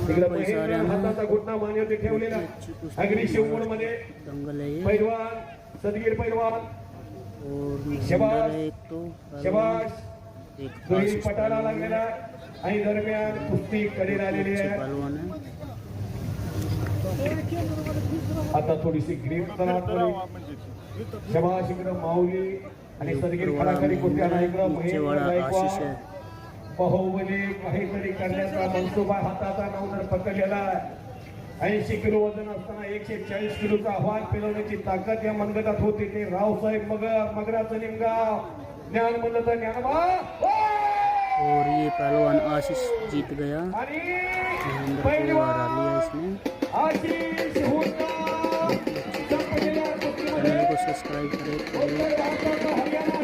इकडे महेंद्र हाताचा घुटना मान्यवरती ठेवलेला अग्नि शिवमोड मध्ये पैलवान सदगीर पैलवान शबाश दोन्ही पटाला लागलेला आणि दरम्यान कुस्ती कडे आलेली आहे. आता थोडीशी ग्रीप शबाश इकडं माऊली आणि सदगीर कलाकारी कुस्ती आणा इकडं महेंद्र गायकवाड बाहुबली काहीतरी करण्याचा मनसुबा हाताचा नवनर पकडलेला 80 किलो वजन असताना 140 किलोचा आव्हान पेलवण्याची ताकद या मनगटात होती. ते रावसाहेब मगराचं निमगाव ज्ञान म्हणलं तर ज्ञानबा और ये पहलवान आशीष जीत गया। महेंद्र को हरा लिया इसने। चैनल को सब्सक्राइब करें।